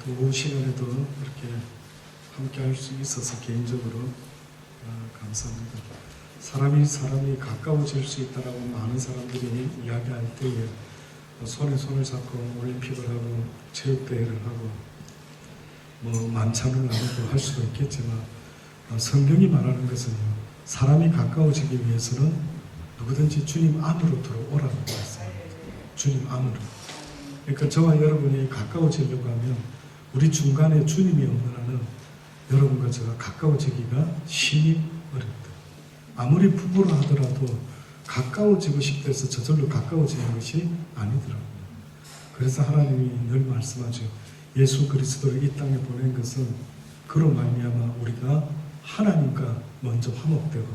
또 오후 시간에도 이렇게 함께 할 수 있어서 개인적으로 감사합니다. 사람이 가까워질 수 있다라고 많은 사람들이 이야기할 때에 손에 손을 잡고 올림픽을 하고 체육대회를 하고 뭐 만찬을 나누고 할 수도 있겠지만 성경이 말하는 것은요, 사람이 가까워지기 위해서는 누구든지 주님 안으로 들어오라고 했어요. 주님 안으로. 그러니까 저와 여러분이 가까워지려고 하면 우리 중간에 주님이 없는 한은 여러분과 제가 가까워지기가 심히 어렵다. 아무리 부부로 하더라도 가까워지고 싶다 해서 저절로 가까워지는 것이 아니더라고요. 그래서 하나님이 늘 말씀하죠. 예수 그리스도를 이 땅에 보낸 것은 그로 말미암아 우리가 하나님과 먼저 화목되고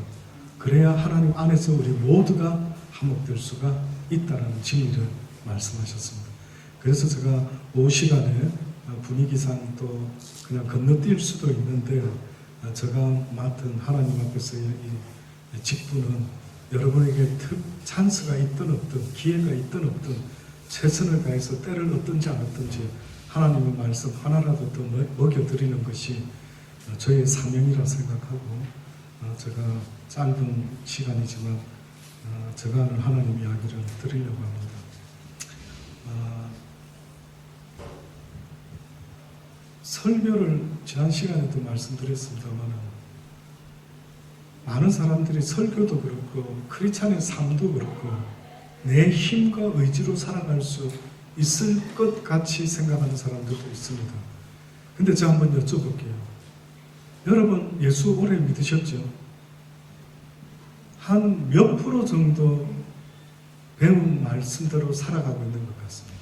그래야 하나님 안에서 우리 모두가 화목될 수가 있다는 진리를 말씀하셨습니다. 그래서 제가 오후 시간에 분위기상 또 그냥 건너뛸 수도 있는데 제가 맡은 하나님 앞에서의 이 직분은 여러분에게 찬스가 있든 없든 기회가 있든 없든 최선을 다해서 때를 얻든지 안 얻든지 하나님의 말씀 하나라도 더 먹여드리는 것이 저의 사명이라 생각하고 제가 짧은 시간이지만 제가 하는 하나님 이야기를 드리려고 합니다. 설교를 지난 시간에도 말씀드렸습니다만 많은 사람들이 설교도 그렇고 크리스찬의 삶도 그렇고 내 힘과 의지로 살아갈 수 있을 것 같이 생각하는 사람들도 있습니다. 근데 제가 한번 여쭤볼게요. 여러분 예수 오래 믿으셨죠? 한 몇 프로 정도 배운 말씀대로 살아가고 있는 것 같습니다.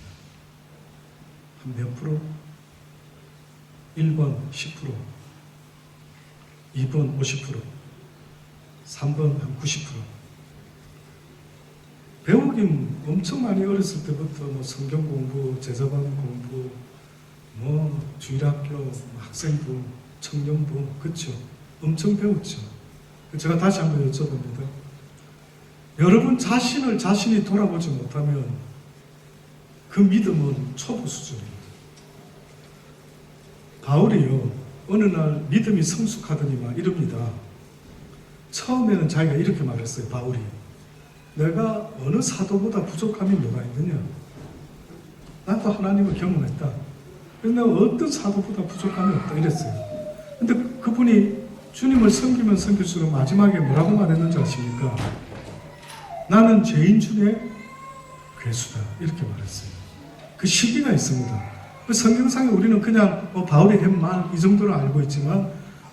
한 몇 프로? 1번 10%, 2번 50%, 3번 한 90%. 배우긴 엄청 많이 어렸을 때부터 뭐 성경 공부, 제자반 공부, 뭐 주일학교, 학생부, 청년부, 그렇죠? 엄청 배웠죠. 제가 다시 한번 여쭤봅니다. 여러분 자신이 돌아보지 못하면 그 믿음은 초보 수준입니다. 바울이요, 어느 날 믿음이 성숙하더니만 이럽니다. 처음에는 자기가 이렇게 말했어요. 바울이 내가 어느 사도보다 부족함이 뭐가 있느냐? 나도 하나님을 경험했다. 그래서 내가 어떤 사도보다 부족함이 없다 이랬어요. 근데 그분이 주님을 섬기면 섬길수록 마지막에 뭐라고 말했는지 아십니까? 나는 죄인 중에 괴수다 이렇게 말했어요. 그 시기가 있습니다. 그 성경상에 우리는 그냥 바울이 한 말 이 정도로 알고 있지만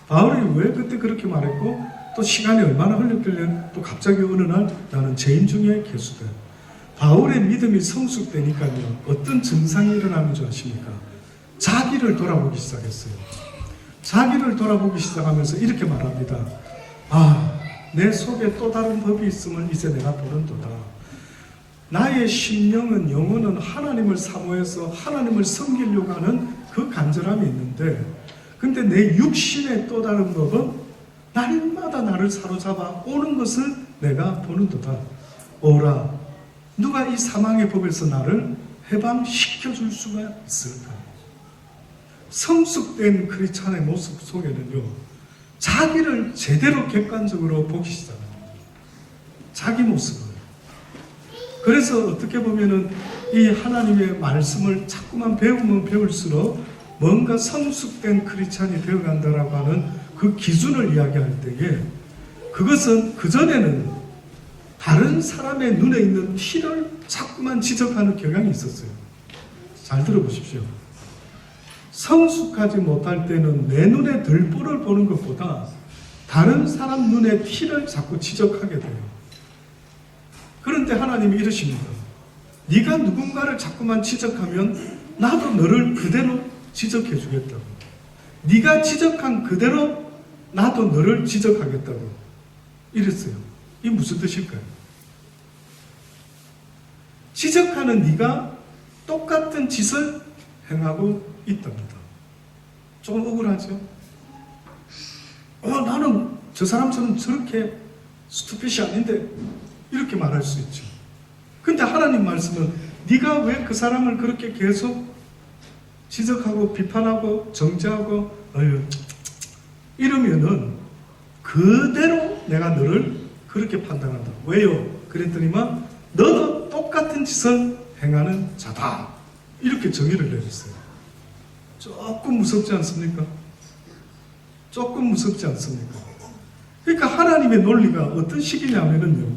바울이 왜 그때 그렇게 말했고 또 시간이 얼마나 흘렀길래 또 갑자기 어느 날 나는 죄인 중에 괴수다. 바울의 믿음이 성숙되니까요, 어떤 증상이 일어나는 줄 아십니까? 자기를 돌아보기 시작했어요. 자기를 돌아보기 시작하면서 이렇게 말합니다. 내 속에 또 다른 법이 있음을 이제 내가 보는도다. 나의 심령은 영혼은 하나님을 사모해서 하나님을 섬기려고 하는 그 간절함이 있는데 근데 내 육신의 또 다른 법은 날마다 나를 사로잡아 오는 것을 내가 보는도다. 오라, 누가 이 사망의 법에서 나를 해방시켜 줄 수가 있을까? 성숙된 크리스찬의 모습 속에는요, 자기를 제대로 객관적으로 보기 시작합니다. 자기 모습을. 그래서 어떻게 보면은 이 하나님의 말씀을 자꾸만 배우면 배울수록 뭔가 성숙된 크리스찬이 되어간다라고 하는 그 기준을 이야기할 때에 그것은 그전에는 다른 사람의 눈에 있는 티를 자꾸만 지적하는 경향이 있었어요. 잘 들어보십시오. 성숙하지 못할 때는 내 눈에 들보를 보는 것보다 다른 사람 눈에 티를 자꾸 지적하게 돼요. 그런데 하나님이 이러십니다. 네가 누군가를 자꾸만 지적하면 나도 너를 그대로 지적해 주겠다고. 네가 지적한 그대로 나도 너를 지적하겠다고 이랬어요. 이게 무슨 뜻일까요? 지적하는 네가 똑같은 짓을 행하고 있답니다. 조금 억울하죠? 나는 저 사람처럼 저렇게 스투핏이 아닌데 이렇게 말할 수 있죠. 근데 하나님 말씀은 네가 왜 그 사람을 그렇게 계속 지적하고 비판하고 정죄하고 이러면은 그대로 내가 너를 그렇게 판단한다. 왜요? 그랬더니만 너도 똑같은 짓을 행하는 자다. 이렇게 정의를 내렸어요. 조금 무섭지 않습니까? 조금 무섭지 않습니까? 그러니까 하나님의 논리가 어떤 식이냐면요,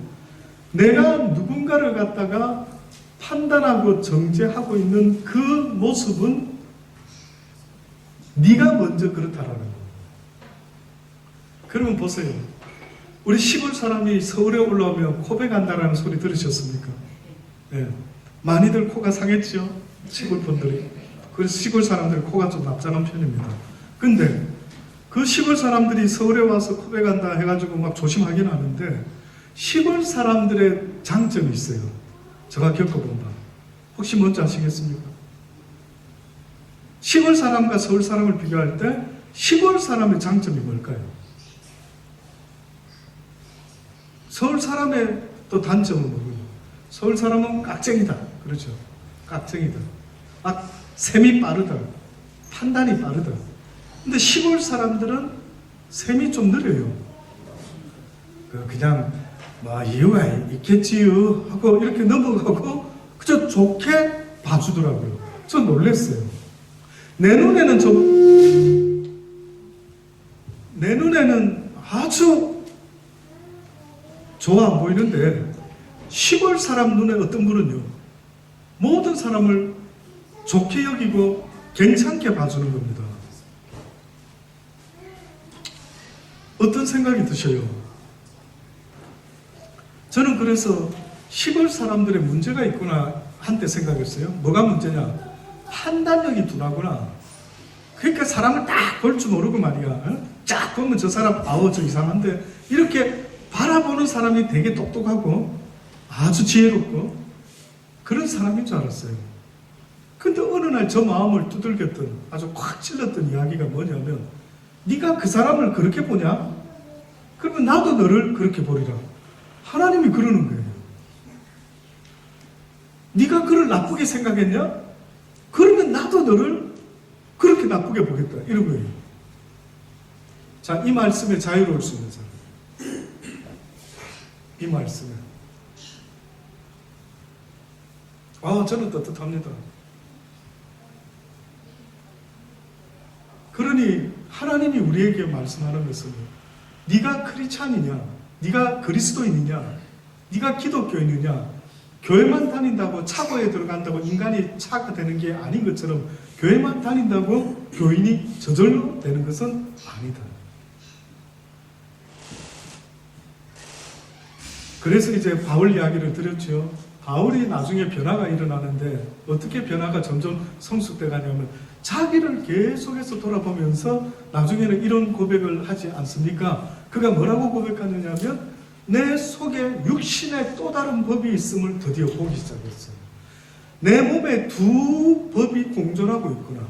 내가 누군가를 갖다가 판단하고 정죄하고 있는 그 모습은 네가 먼저 그렇다라는 거예요. 그러면 보세요. 우리 시골 사람이 서울에 올라오면 고백한다라는 소리 들으셨습니까? 네. 많이들 코가 상했죠? 시골 분들이. 그래서 시골 사람들이 코가 좀 납작한 편입니다. 근데 그 시골 사람들이 서울에 와서 고백한다 해가지고 막 조심하긴 하는데, 시골 사람들의 장점이 있어요. 제가 겪어본 바. 혹시 뭔지 아시겠습니까? 시골 사람과 서울 사람을 비교할 때 시골 사람의 장점이 뭘까요? 서울 사람의 또 단점은 뭐예요? 서울 사람은 깍쟁이다. 그렇죠? 깍쟁이다. 셈이 빠르다. 판단이 빠르다. 근데 시골 사람들은 셈이 좀 느려요. 그냥 이유가 있겠지요 하고 이렇게 넘어가고 그저 좋게 봐주더라고요. 저 놀랐어요. 내 눈에는 아주 좋아 보이는데, 시골 사람 눈에 어떤 분은요, 모든 사람을 좋게 여기고 괜찮게 봐주는 겁니다. 어떤 생각이 드셔요? 저는 그래서 시골 사람들의 문제가 있구나 한때 생각했어요. 뭐가 문제냐? 판단력이 둔하구나. 그러니까 사람을 딱 볼 줄 모르고 말이야. 쫙 보면 저 사람 저 이상한데, 이렇게 바라보는 사람이 되게 똑똑하고 아주 지혜롭고 그런 사람인 줄 알았어요. 근데 어느 날 저 마음을 두들겼던, 아주 콱 찔렀던 이야기가 뭐냐면, 네가 그 사람을 그렇게 보냐? 그러면 나도 너를 그렇게 보리라. 하나님이 그러는 거예요. 네가 그를 나쁘게 생각했냐? 그러면 나도 너를 그렇게 나쁘게 보겠다. 이런 거예요. 자, 이 말씀에 자유로울 수 있는 사람. 이 말씀에. 저는 떳떳합니다. 그러니 하나님이 우리에게 말씀하는 것은, 네가 크리스찬이냐, 네가 그리스도인이냐, 네가 기독교인이냐, 교회만 다닌다고 차고에 들어간다고 인간이 차가 되는 게 아닌 것처럼, 교회만 다닌다고 교인이 저절로 되는 것은 아니다. 그래서 이제 바울 이야기를 드렸죠. 바울이 나중에 변화가 일어나는데 어떻게 변화가 점점 성숙돼 가냐면, 자기를 계속해서 돌아보면서 나중에는 이런 고백을 하지 않습니까? 그가 뭐라고 고백하느냐면, 내 속에 육신의 또 다른 법이 있음을 드디어 보기 시작했어요. 내 몸에 두 법이 공존하고 있구나.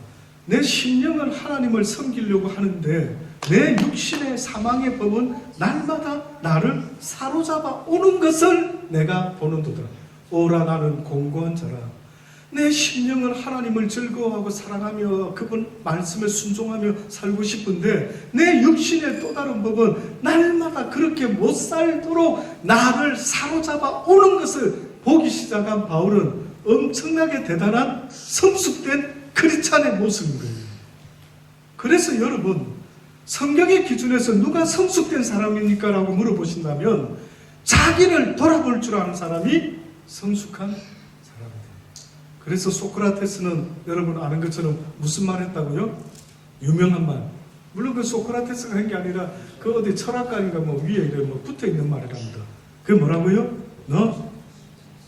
내 심령은 하나님을 섬기려고 하는데 내 육신의 사망의 법은 날마다 나를 사로잡아 오는 것을 내가 보는도다. 오라 나는 공고한 자라. 내 심령은 하나님을 즐거워하고 사랑하며 그분 말씀에 순종하며 살고 싶은데, 내 육신의 또 다른 법은 날마다 그렇게 못 살도록 나를 사로잡아 오는 것을 보기 시작한 바울은 엄청나게 대단한 성숙된 크리스찬의 모습인 거예요. 그래서 여러분, 성경의 기준에서 누가 성숙된 사람입니까? 라고 물어보신다면, 자기를 돌아볼 줄 아는 사람이 성숙한 사람이다. 그래서 소크라테스는 여러분 아는 것처럼 무슨 말 했다고요? 유명한 말. 물론 그 소크라테스가 한 게 아니라 그 어디 철학가인가 위에 이래 붙어 있는 말이랍니다. 그게 뭐라고요? 너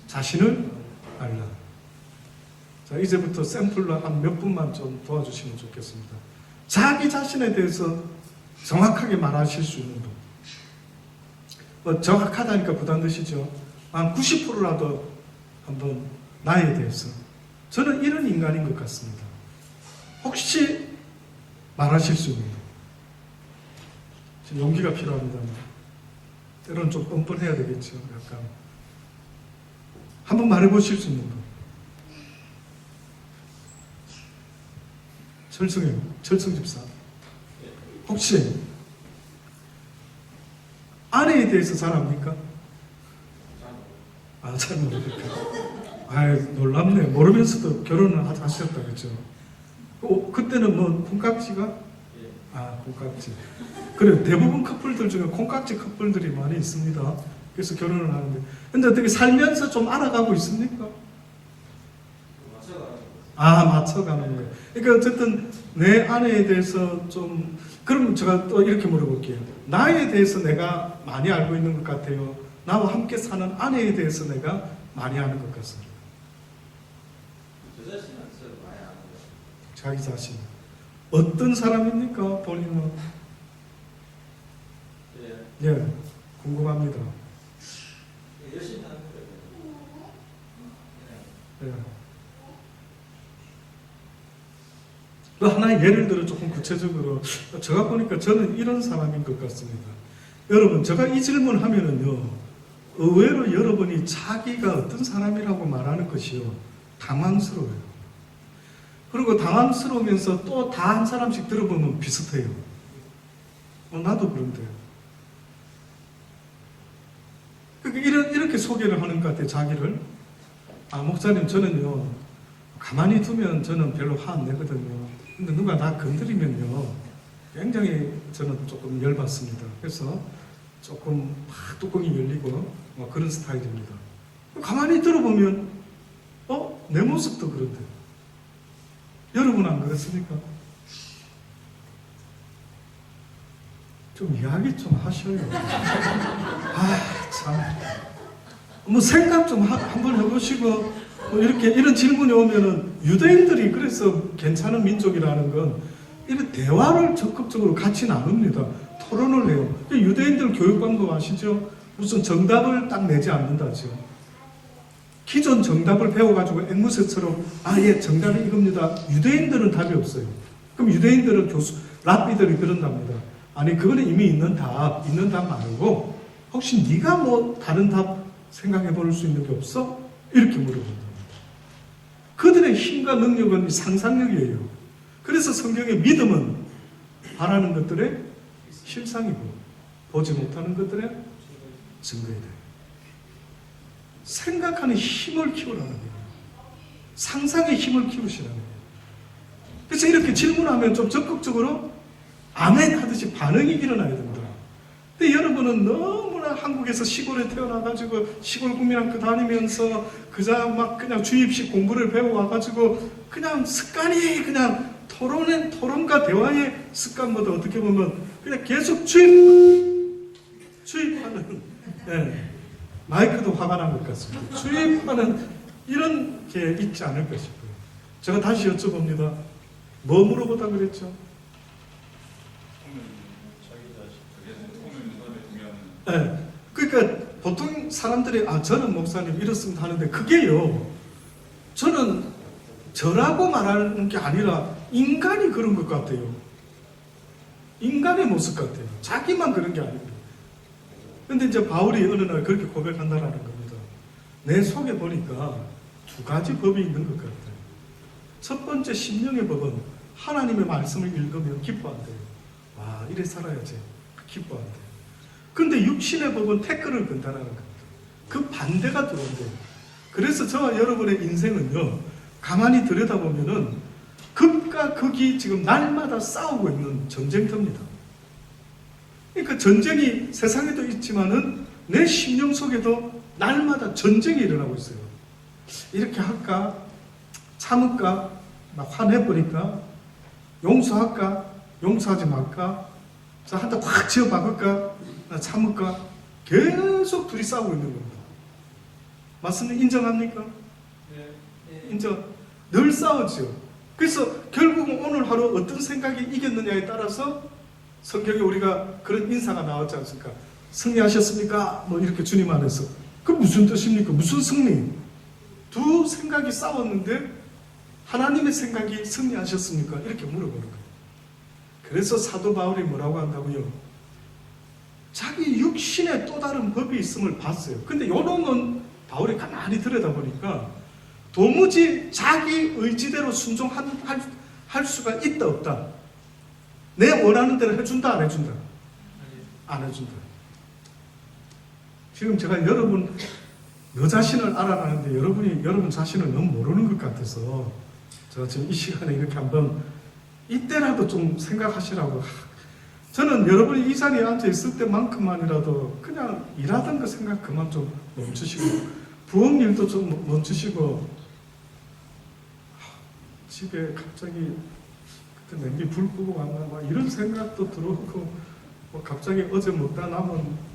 자신을 알라. 자, 이제부터 샘플로 한 몇 분만 좀 도와주시면 좋겠습니다. 자기 자신에 대해서 정확하게 말하실 수 있는 분. 정확하다니까 부담되시죠? 한 90%라도 한번 나에 대해서, 저는 이런 인간인 것 같습니다. 혹시 말하실 수 있는 분. 지금 용기가 필요합니다. 때로는 좀 뻔뻔해야 되겠죠. 약간 한번 말해보실 수 있는 분. 철성 집사. 혹시 아내에 대해서 잘 압니까? 잘 모르니까. 놀랍네. 모르면서도 결혼을 하셨다, 그죠? 그때는 뭐, 콩깍지가? 콩깍지. 그래, 대부분 커플들 중에 콩깍지 커플들이 많이 있습니다. 그래서 결혼을 하는데. 근데 어떻게 살면서 좀 알아가고 있습니까? 맞춰가는 거예요. 그러니까 어쨌든 내 아내에 대해서 좀, 그럼 제가 또 이렇게 물어볼게요. 나에 대해서 내가 많이 알고 있는 것 같아요? 나와 함께 사는 아내에 대해서 내가 많이 아는 것 같습니다. 저 자신한테 많이 아는 거예요. 자기 자신. 어떤 사람입니까, 본인은? 예, 궁금합니다. 열심히 하는 거예요. 예. 또 하나의 예를 들어 조금 구체적으로, 제가 보니까 저는 이런 사람인 것 같습니다. 여러분, 제가 이 질문 하면은요, 의외로 여러분이 자기가 어떤 사람이라고 말하는 것이요, 당황스러워요. 그리고 당황스러우면서 또 다 한 사람씩 들어보면 비슷해요. 나도 그런데요. 그러니까 이렇게 소개를 하는 것 같아요, 자기를. 목사님, 저는요, 가만히 두면 저는 별로 화 안 내거든요. 근데 누가 나 건드리면요, 굉장히 저는 조금 열받습니다. 그래서 조금 막 뚜껑이 열리고 그런 스타일입니다. 가만히 들어보면 내 모습도 그런데 여러분 안 그렇습니까? 좀 이야기 좀 하셔요. 참. 뭐 생각 좀 한번 해보시고 이런 질문이 오면은 유대인들이 그래서 괜찮은 민족이라는 건 이런 대화를 적극적으로 같이 나눕니다. 토론을 해요. 유대인들 교육방법 아시죠? 무슨 정답을 딱 내지 않는다죠. 기존 정답을 배워가지고 앵무새처럼 예, 정답이 이겁니다. 유대인들은 답이 없어요. 그럼 유대인들은 랍비들이 그런답니다. 아니, 그거는 이미 있는 답 말고 혹시 네가 뭐 다른 답 생각해 볼 수 있는 게 없어? 이렇게 물어본다. 그들의 힘과 능력은 상상력이에요. 그래서 성경의 믿음은 바라는 것들의 실상이고 보지 못하는 것들의 증거이다. 생각하는 힘을 키우라는 거예요. 상상의 힘을 키우시라는 거예요. 그래서 이렇게 질문하면 좀 적극적으로 아멘 하듯이 반응이 일어나야 됩니다. 근데 여러분은 너무나 한국에서 시골에 태어나가지고 시골 국민학교 다니면서 그냥 주입식 공부를 배워와가지고 그냥 습관이 그냥 토론과 대화의 습관보다 어떻게 보면 그냥 계속 주입하는 마이크도 화가 난 것 같습니다. 주입하는 이런 게 있지 않을까 싶어요. 제가 다시 여쭤봅니다. 뭐 물어보다 그랬죠? 그러니까 보통 사람들이 저는 목사님 이렇습니다 하는데 그게요, 저는 저라고 말하는 게 아니라 인간이 그런 것 같아요. 인간의 모습 같아요. 자기만 그런 게 아닙니다. 근데 이제 바울이 어느 날 그렇게 고백한다라는 겁니다. 내 속에 보니까 두 가지 법이 있는 것 같아요. 첫 번째 심령의 법은 하나님의 말씀을 읽으면 기뻐한대요. 이래 살아야지. 기뻐한대요. 근데 육신의 법은 태클을 건다라는 겁니다. 그 반대가 들어온대요. 그래서 저와 여러분의 인생은요, 가만히 들여다보면은 극과 극이 지금 날마다 싸우고 있는 전쟁터입니다. 그러니까 전쟁이 세상에도 있지만은 내 심령 속에도 날마다 전쟁이 일어나고 있어요. 이렇게 할까? 참을까? 막 화내버릴까? 용서할까? 용서하지 말까? 한 대 확 지어 박을까? 참을까? 계속 둘이 싸우고 있는 겁니다. 맞습니까? 인정합니까? 네. 인정. 늘 싸우죠. 그래서 결국은 오늘 하루 어떤 생각이 이겼느냐에 따라서 성경에 우리가 그런 인사가 나왔지 않습니까? 승리하셨습니까? 뭐 이렇게 주님 안에서. 그 무슨 뜻입니까? 무슨 승리? 두 생각이 싸웠는데 하나님의 생각이 승리하셨습니까? 이렇게 물어보는 거예요. 그래서 사도 바울이 뭐라고 한다고요? 자기 육신에 또 다른 법이 있음을 봤어요. 근데 요 놈은 바울이 가만히 들여다보니까 도무지 자기 의지대로 순종할 할 수가 있다 없다. 내 원하는 대로 해준다 안 해준다? 안 해준다. 지금 제가 여러분 너 자신을 알아가는데 여러분이 여러분 자신을 너무 모르는 것 같아서 제가 지금 이 시간에 이렇게 한번 이때라도 좀 생각하시라고. 저는 여러분이 이 자리에 앉아 있을 때만큼만이라도 그냥 일하던 거 생각 그만 좀 멈추시고 부엌 일도 좀 멈추시고 집에 갑자기 그때 냄비 불 끄고 왔나 막 이런 생각도 들어오고 뭐 갑자기 어제 먹다 남은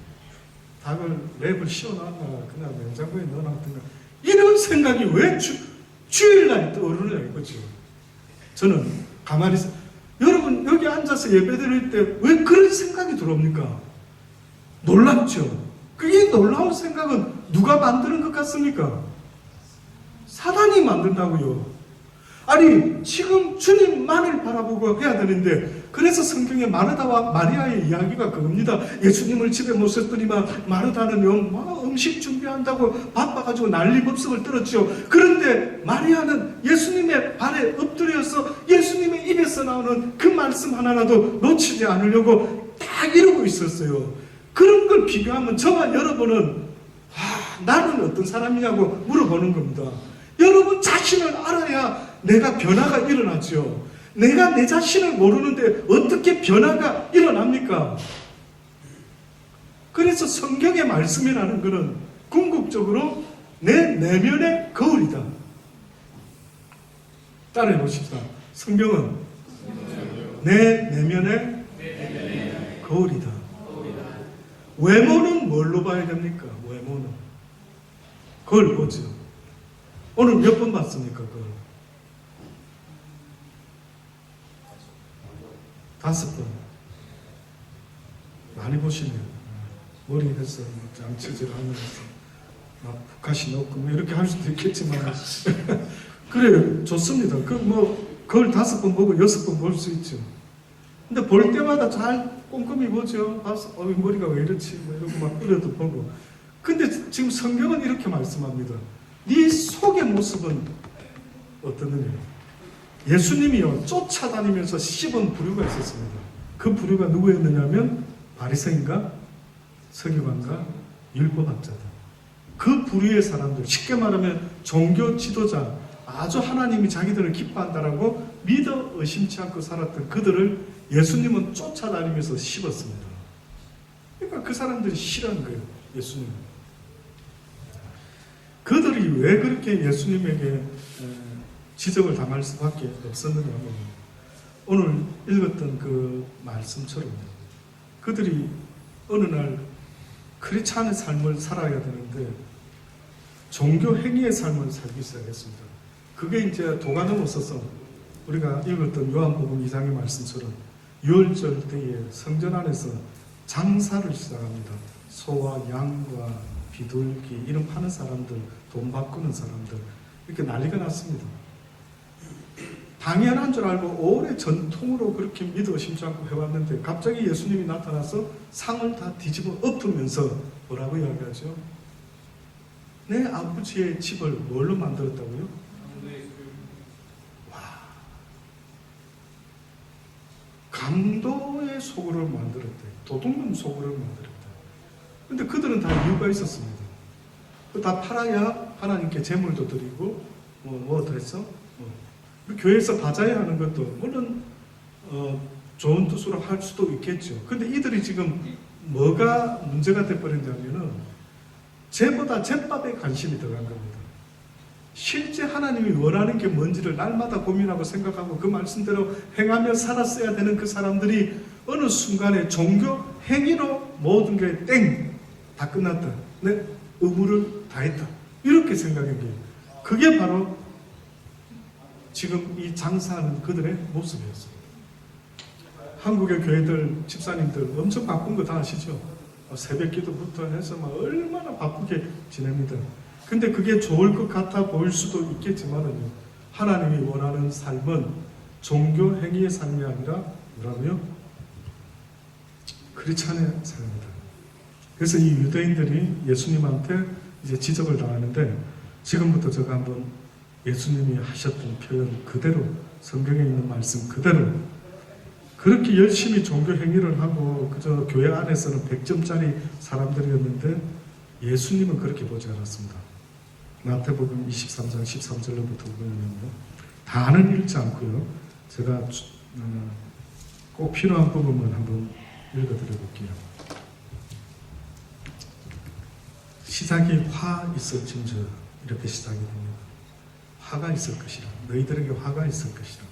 닭을 랩을 씌워놨나 그냥 냉장고에 넣어놨던가 이런 생각이 왜 주일날 떠오르냐 이거죠. 저는 가만히 있어. 여러분 여기 앉아서 예배 드릴 때 왜 그런 생각이 들어옵니까? 놀랍죠? 그게 놀라운 생각은 누가 만드는 것 같습니까? 사단이 만든다고요. 아니 지금 주님만을 바라보고 해야 되는데 그래서 성경에 마르다와 마리아의 이야기가 그겁니다. 예수님을 집에 모셨더니만 마르다는 막 음식 준비한다고 바빠가지고 난리법석을 떨었죠. 그런데 마리아는 예수님의 발에 엎드려서 예수님의 입에서 나오는 그 말씀 하나라도 놓치지 않으려고 딱 이러고 있었어요. 그런 걸 비교하면 저와 여러분은 나는 어떤 사람이냐고 물어보는 겁니다. 여러분 자신을 알아야 내가 변화가 일어나죠. 내가 내 자신을 모르는데 어떻게 변화가 일어납니까? 그래서 성경의 말씀이라는 것은 궁극적으로 내 내면의 거울이다. 따라해 보십시다. 성경은 내 내면의 거울이다. 외모는 뭘로 봐야 됩니까? 외모는 그걸 보죠. 오늘 몇 번 봤습니까? 그걸 5번. 많이 보시네요. 머리 해서 장치질 하면서 막 북한시 넣고 뭐 이렇게 할 수도 있겠지만 그래요. 좋습니다. 그걸 5번 보고 6번 볼 수 있죠. 근데 볼 때마다 잘 꼼꼼히 보죠. 봐서 머리가 왜 이렇지 뭐 이러고 막 뿌려도 보고. 근데 지금 성경은 이렇게 말씀합니다. 네 속의 모습은 어떠느냐. 예수님이요 쫓아다니면서 씹은 부류가 있었습니다. 그 부류가 누구였느냐면 바리새인과 서기관과 율법학자다. 그 부류의 사람들, 쉽게 말하면 종교 지도자, 아주 하나님이 자기들을 기뻐한다라고 믿어 의심치 않고 살았던 그들을 예수님은 쫓아다니면서 씹었습니다. 그러니까 그 사람들이 싫어한 거예요. 예수님. 그들이 왜 그렇게 예수님에게 지적을 당할 수밖에 없었느냐면 오늘 읽었던 그 말씀처럼 그들이 어느 날 크리스찬의 삶을 살아야 되는데 종교 행위의 삶을 살기 시작했습니다. 그게 이제 도가 넘어서서 우리가 읽었던 요한복음 2장의 말씀처럼 유월절 때에 성전 안에서 장사를 시작합니다. 소와 양과 비둘기 이런 파는 사람들, 돈 바꾸는 사람들 이렇게 난리가 났습니다. 당연한 줄 알고 오래 전통으로 그렇게 믿어 의심치 않고 해왔는데 갑자기 예수님이 나타나서 상을 다 뒤집어 엎으면서 뭐라고 이야기하죠? 내 아버지의 집을 뭘로 만들었다고요? 와, 강도의 소굴을 만들었대. 도둑놈 소굴을 만들었다. 근데 그들은 다 이유가 있었습니다. 다 팔아야 하나님께 제물도 드리고 뭐 더 했어? 교회에서 바자회 하는 것도 물론 좋은 뜻으로 할 수도 있겠죠. 근데 이들이 지금 뭐가 문제가 돼버렸냐면은 죄보다 죄밥에 관심이 들어간 겁니다. 실제 하나님이 원하는 게 뭔지를 날마다 고민하고 생각하고 그 말씀대로 행하며 살았어야 되는 그 사람들이 어느 순간에 종교 행위로 모든 게 땡! 다 끝났다. 내 의무를 다했다. 이렇게 생각한 게 그게 바로 지금 이 장사하는 그들의 모습이었습니다. 한국의 교회들, 집사님들 엄청 바쁜 거 다 아시죠? 새벽 기도부터 해서 막 얼마나 바쁘게 지냅니다. 근데 그게 좋을 것 같아 보일 수도 있겠지만은 하나님이 원하는 삶은 종교 행위의 삶이 아니라 뭐라고요? 크리스찬의 삶입니다. 그래서 이 유대인들이 예수님한테 이제 지적을 당하는데 지금부터 제가 한번 예수님이 하셨던 표현 그대로, 성경에 있는 말씀 그대로 그렇게 열심히 종교 행위를 하고 그저 교회 안에서는 100점짜리 사람들이었는데 예수님은 그렇게 보지 않았습니다. 마태복음 23장 13절로부터 보면요, 다는 읽지 않고요, 제가 꼭 필요한 부분만 한번 읽어드려 볼게요. 시작이 화 있을진저, 이렇게 시작이 됩니다. 화가 있을 것이라, 너희들에게 화가 있을 것이라.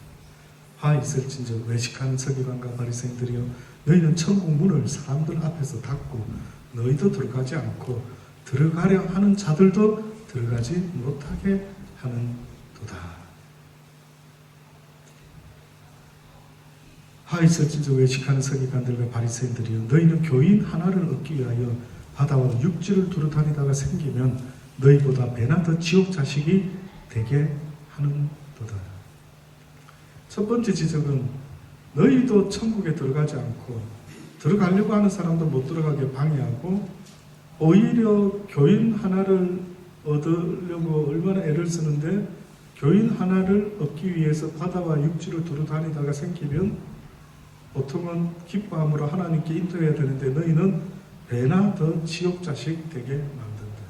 화 있을진저 외식하는 서기관과 바리새인들이여, 너희는 천국 문을 사람들 앞에서 닫고 너희도 들어가지 않고 들어가려 하는 자들도 들어가지 못하게 하는도다. 화 있을진저 외식하는 서기관들과 바리새인들이여, 너희는 교인 하나를 얻기 위하여 바다와 육지를 두루다니다가 생기면 너희보다 배나 더 지옥 자식이 되게 하는도다. 첫 번째 지적은 너희도 천국에 들어가지 않고 들어가려고 하는 사람도 못 들어가게 방해하고 오히려 교인 하나를 얻으려고 얼마나 애를 쓰는데 교인 하나를 얻기 위해서 바다와 육지를 두루다니다가 생기면 보통은 기뻐함으로 하나님께 인도해야 되는데 너희는 배나 더 지옥 자식 되게 만든다.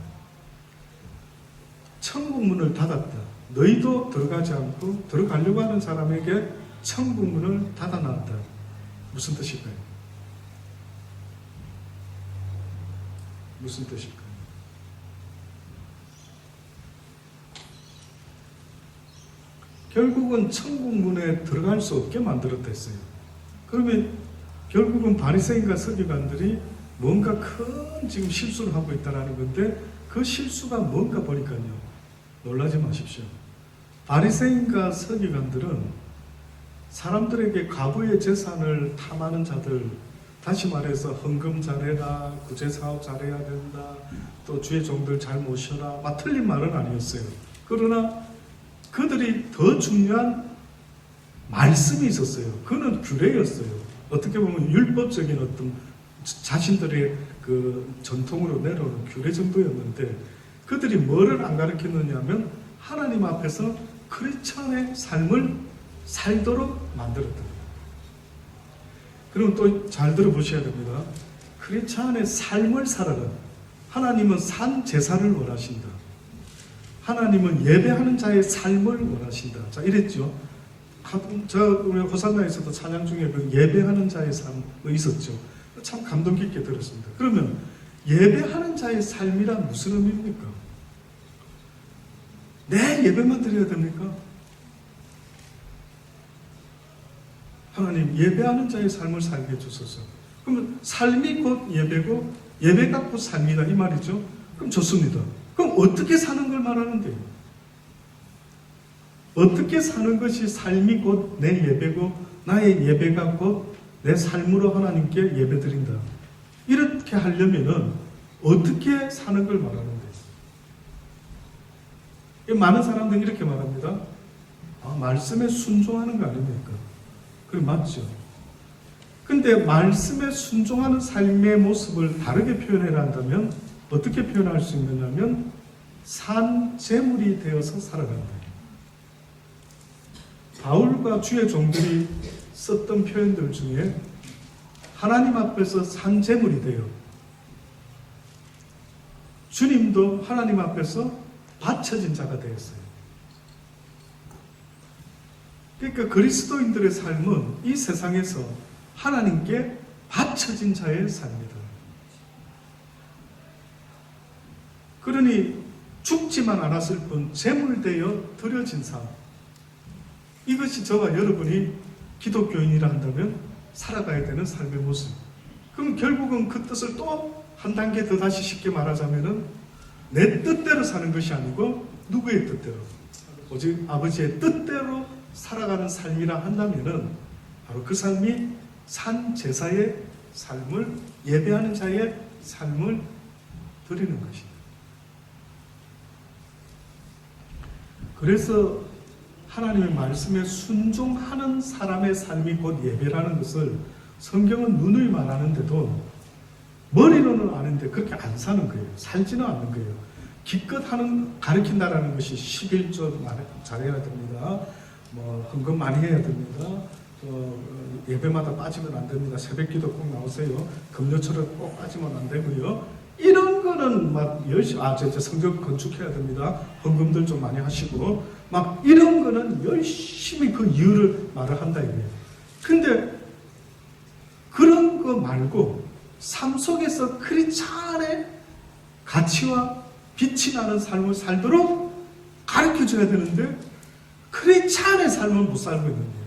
천국 문을 닫았다. 너희도 들어가지 않고 들어가려고 하는 사람에게 천국 문을 닫아놨다. 무슨 뜻일까요? 무슨 뜻일까요? 결국은 천국 문에 들어갈 수 없게 만들었다 했어요. 그러면 결국은 바리새인과 서기관들이 뭔가 큰 지금 실수를 하고 있다는 건데 그 실수가 뭔가 보니까요, 놀라지 마십시오. 바리새인과 서기관들은 사람들에게 과부의 재산을 탐하는 자들, 다시 말해서 헌금 잘해라, 구제사업 잘해야 된다, 또 주의 종들 잘 모셔라, 막 틀린 말은 아니었어요. 그러나 그들이 더 중요한 말씀이 있었어요. 그는 규례였어요. 어떻게 보면 율법적인 어떤 자신들의 그 전통으로 내려오는 규례 정도였는데 그들이 뭐를 안 가르쳤느냐면 하나님 앞에서 크리스천의 삶을 살도록 만들었다. 그럼 또 잘 들어보셔야 됩니다. 크리스천의 삶을 살아라. 하나님은 산 제사를 원하신다. 하나님은 예배하는 자의 삶을 원하신다. 자, 이랬죠. 우리 호산나에서도 찬양 중에 그 예배하는 자의 삶 있었죠. 참 감동 깊게 들었습니다. 그러면 예배하는 자의 삶이란 무슨 의미입니까? 내 예배만 드려야 됩니까? 하나님, 예배하는 자의 삶을 살게 해주소서. 그러면 삶이 곧 예배고 예배가 곧 삶이다 이 말이죠. 그럼 좋습니다. 그럼 어떻게 사는 걸 말하는데요? 어떻게 사는 것이 삶이 곧 내 예배고 나의 예배가 곧 내 삶으로 하나님께 예배드린다. 이렇게 하려면은 어떻게 사는 걸 말하는데? 많은 사람들이 이렇게 말합니다. 말씀에 순종하는 거 아닙니까? 그래, 맞죠. 근데 말씀에 순종하는 삶의 모습을 다르게 표현해야 한다면 어떻게 표현할 수 있느냐면 산 제물이 되어서 살아간다. 바울과 주의 종들이 썼던 표현들 중에 하나님 앞에서 산 제물이 돼요. 주님도 하나님 앞에서 바쳐진 자가 되었어요. 그러니까 그리스도인들의 삶은 이 세상에서 하나님께 바쳐진 자의 삶이다. 그러니 죽지만 않았을 뿐 제물되어 드려진 삶. 이것이 저와 여러분이 기독교인이라 한다면 살아가야 되는 삶의 모습. 그럼 결국은 그 뜻을 또 한 단계 더 다시 쉽게 말하자면은 내 뜻대로 사는 것이 아니고 누구의 뜻대로, 오직 아버지의 뜻대로 살아가는 삶이라 한다면은 바로 그 삶이 산 제사의 삶을, 예배하는 자의 삶을 드리는 것입니다. 그래서 하나님의 말씀에 순종하는 사람의 삶이 곧 예배라는 것을 성경은 누누이 말하는데도 머리로는 아는데 그렇게 안 사는 거예요. 살지는 않는 거예요. 기껏 가르친다라는 것이 11조 잘해야 됩니다. 뭐 헌금 많이 해야 됩니다. 예배마다 빠지면 안 됩니다. 새벽기도 꼭 나오세요. 금요철에 꼭 빠지면 안 되고요. 이런 거는 막 열심히 성전 건축해야 됩니다. 헌금들 좀 많이 하시고 막 이런 거는 열심히 그 이유를 말을 한다 이거예요. 근데 그런 거 말고 삶 속에서 크리스찬의 가치와 빛이 나는 삶을 살도록 가르쳐줘야 되는데 크리스찬의 삶을 못 살고 있는 거예요.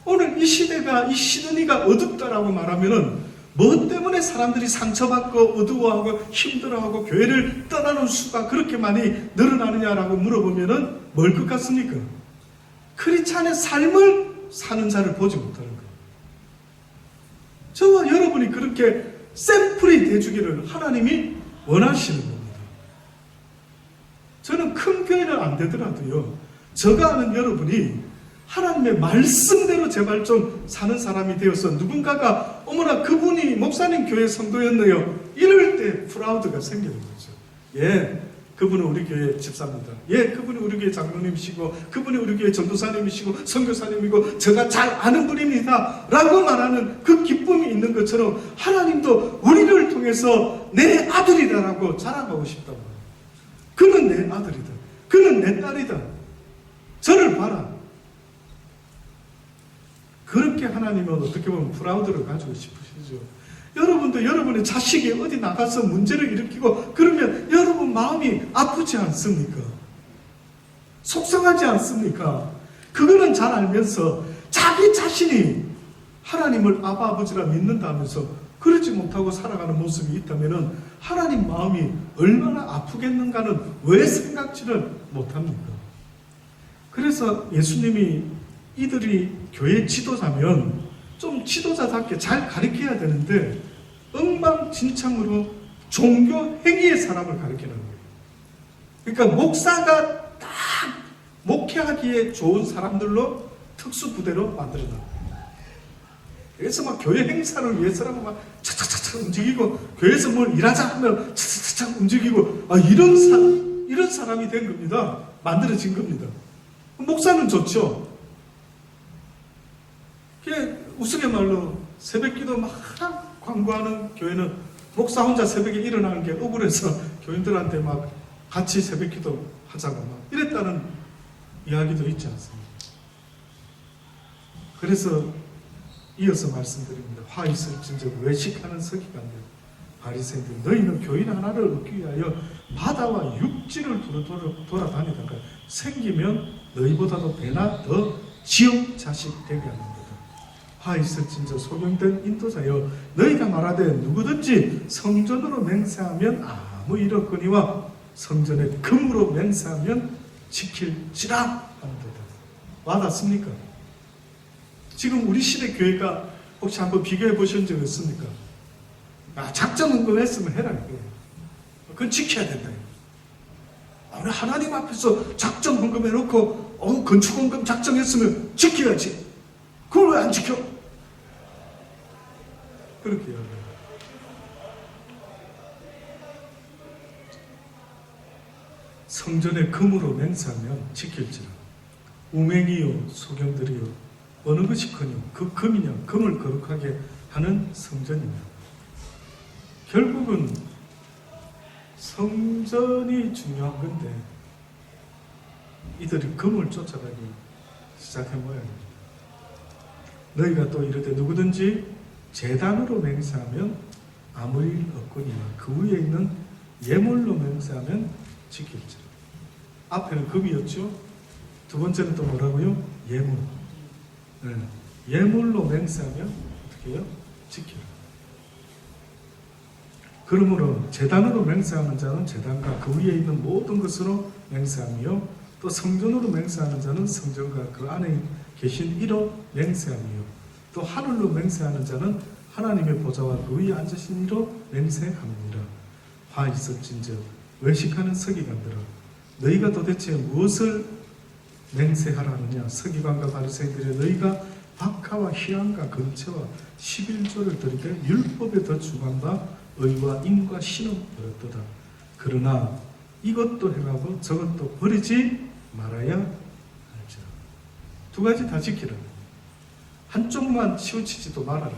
오늘 이 시대가, 이 시드니가 어둡다라고 말하면은 뭐 때문에 사람들이 상처받고 어두워하고 힘들어하고 교회를 떠나는 수가 그렇게 많이 늘어나느냐라고 물어보면은 뭘 것 같습니까? 크리스찬의 삶을 사는 자를 보지 못하는 거예요. 저와 여러분이 그렇게 샘플이 돼주기를 하나님이 원하시는 겁니다. 저는 큰 교회는 안 되더라도요, 제가 아는 여러분이 하나님의 말씀대로 제발 좀 사는 사람이 되어서 누군가가 어머나 그분이 목사님 교회 성도였네요 이럴 때 프라우드가 생기는 거죠. 예, 그분은 우리 교회 집사입니다. 예, 그분이 우리 교회 장로님이시고 그분이 우리 교회 전도사님이시고 선교사님이고 제가 잘 아는 분입니다 라고 말하는 그 기쁨이 있는 것처럼 하나님도 우리를 통해서 내 아들이다라고 자랑하고 싶다고. 그는 내 아들이다, 그는 내 딸이다, 저를 봐라. 그렇게 하나님은 어떻게 보면 프라우드를 가지고 싶으시죠. 여러분도 여러분의 자식이 어디 나가서 문제를 일으키고 그러면 여러분 마음이 아프지 않습니까? 속상하지 않습니까? 그거는 잘 알면서 자기 자신이 하나님을 아바 아버지라 믿는다면서 그러지 못하고 살아가는 모습이 있다면 하나님 마음이 얼마나 아프겠는가는 왜 생각지를 못합니까? 그래서 예수님이 이들이 교회 지도자면 좀 지도자답게 잘 가르쳐야 되는데 엉망진창으로 종교 행위의 사람을 가르치는 거예요. 그러니까 목사가 딱 목회하기에 좋은 사람들로 특수부대로 만들어놨어요. 그래서 막 교회 행사를 위해서라고 막 차차차차 움직이고 교회에서 뭘 일하자 하면 차차차차 움직이고 이런 사람이 된 겁니다. 만들어진 겁니다. 목사는 좋죠. 우스갯말로 새벽기도 막 광고하는 교회는 목사 혼자 새벽에 일어나는 게 억울해서 교인들한테 막 같이 새벽기도 하자고 막 이랬다는 이야기도 있지 않습니까? 그래서 이어서 말씀드립니다. 화 있을진저 외식하는 서기관들 바리새인들, 너희는 교인 하나를 얻기 위하여 바다와 육지를 돌아다니다가 생기면 너희보다도 배나 더 지옥 자식 되게 하는 거다. 화 있을진저 소경된 인도자여, 너희가 말하되 누구든지 성전으로 맹세하면 아무 일 없거니와 성전의 금으로 맹세하면 지킬지라 하는 거다. 와닿습니까? 지금 우리 시대 교회가 혹시 한번 비교해 보신 적 있습니까? 작정 헌금했으면 해라 이거예요. 그건 지켜야 된다. 우리 하나님 앞에서 작정 헌금해놓고 건축 헌금 작정했으면 지켜야지. 그걸 왜 안 지켜? 그렇게 이야기해요. 성전의 금으로 맹세하면 지킬지라. 우맹이요 소경들이요 어느 것이커녕 그 금이냐 금을 거룩하게 하는 성전이냐. 결국은 성전이 중요한 건데 이들이 금을 쫓아가기 시작한 모양입니다. 너희가 또 이르되 누구든지 제단으로 맹세하면 아무 일 없거니와 그 위에 있는 예물로 맹세하면 지킬지라. 앞에는 금이었죠. 두 번째는 또 뭐라고요? 예물. 네. 예물로 맹세하면 어떻게 해요? 지켜요. 그러므로 제단으로 맹세하는 자는 제단과 그 위에 있는 모든 것으로 맹세하며 또 성전으로 맹세하는 자는 성전과 그 안에 계신 이로 맹세하며 또 하늘로 맹세하는 자는 하나님의 보좌와 그 위에 앉으신 이로 맹세하느니라. 화 있을진저 외식하는 서기관들아, 너희가 도대체 무엇을 맹세하라느냐. 서기관과 바리새인들이 너희가 박하와 희양과 금채와 11조를 드리되 율법에 더 주관과 의와 인과 신은 들었도다. 그러나 이것도 행하고 저것도 버리지 말아야 할지라. 두 가지 다 지키라. 한쪽만 치우치지도 말아라.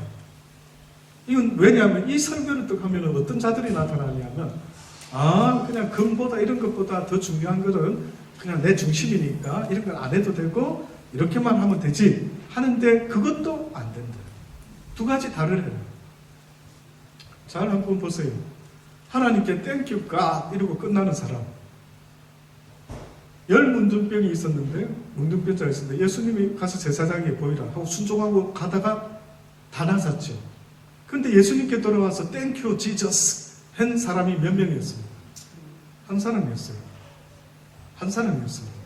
이건 왜냐하면 이 설교를 또 하면 어떤 자들이 나타나냐면 그냥 금보다 이런 것보다 더 중요한 것은 그냥 내 중심이니까 이런 건 안 해도 되고 이렇게만 하면 되지 하는데 그것도 안 된다. 두 가지 다를 해라. 잘 한번 보세요. 하나님께 땡큐 갓 이러고 끝나는 사람. 10문둥병이 있었는데 문둥병자가 있었는데 예수님이 가서 제사장에게 보이라 하고 순종하고 가다가 다 나섰죠. 그런데 예수님께 돌아와서 땡큐 지저스 한 사람이 몇 명이었습니까? 한 사람이었어요. 한 사람이었습니다.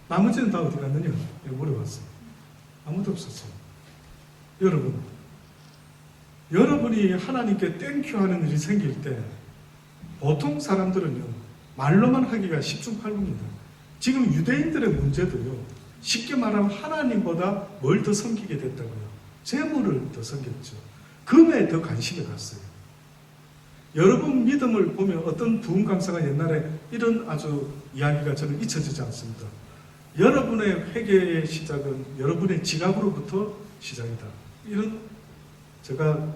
나머지는 다 어디 갔느냐? 물어봤어요. 아무도 없었어요. 여러분이 하나님께 땡큐 하는 일이 생길 때 보통 사람들은요 말로만 하기가 10중8구입니다. 지금 유대인들의 문제도요 쉽게 말하면 하나님보다 뭘 더 섬기게 됐다고요. 재물을 더 섬겼죠. 금에 더 관심이 갔어요. 여러분 믿음을 보면 어떤 부흥 강사가 옛날에 이런 아주 이야기가 저는 잊혀지지 않습니다. 여러분의 회개의 시작은 여러분의 지갑으로부터 시작이다. 이런 제가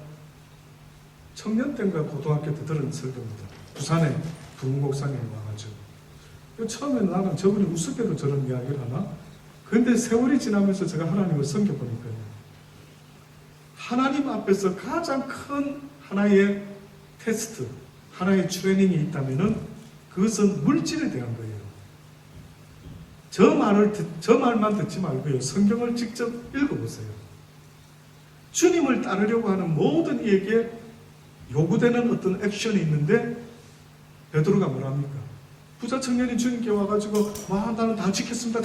청년 때인가 고등학교 때 들은 설교입니다. 부산에 부흥곡상에 와가지고 처음에 나는 저분이 우습게도 저런 이야기를 하나? 그런데 세월이 지나면서 제가 하나님을 섬겨보니까요. 하나님 앞에서 가장 큰 하나의 테스트, 하나의 트레이닝이 있다면은 그것은 물질에 대한 거예요. 저 말만 듣지 말고요. 성경을 직접 읽어보세요. 주님을 따르려고 하는 모든 이에게 요구되는 어떤 액션이 있는데 베드로가 뭐랍니까? 부자 청년이 주님께 와가지고 나는 다 지켰습니다.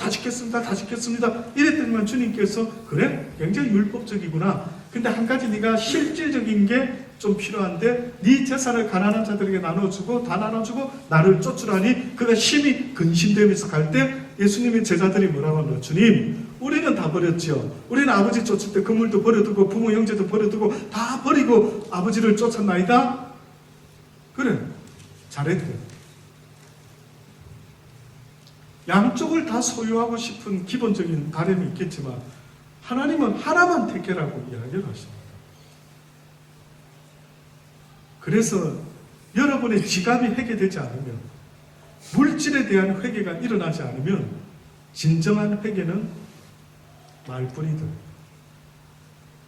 이랬더니만 주님께서 그래? 굉장히 율법적이구나. 근데 한 가지 네가 실질적인 게 좀 필요한데 네 재산을 가난한 자들에게 나눠주고 다 나눠주고 나를 쫓으라니 그가 심히 근심되면서 갈 때 예수님의 제자들이 뭐라고 하나? 주님 우리는 다 버렸죠. 우리는 아버지 쫓을 때 그물도 버려두고 부모 형제도 버려두고 다 버리고 아버지를 쫓았나이다. 그래 잘했대. 양쪽을 다 소유하고 싶은 기본적인 바람이 있겠지만 하나님은 하나만 택해라고 이야기를 하십니다. 그래서 여러분의 지갑이 회개되지 않으면 물질에 대한 회개가 일어나지 않으면 진정한 회개는 말뿐이다.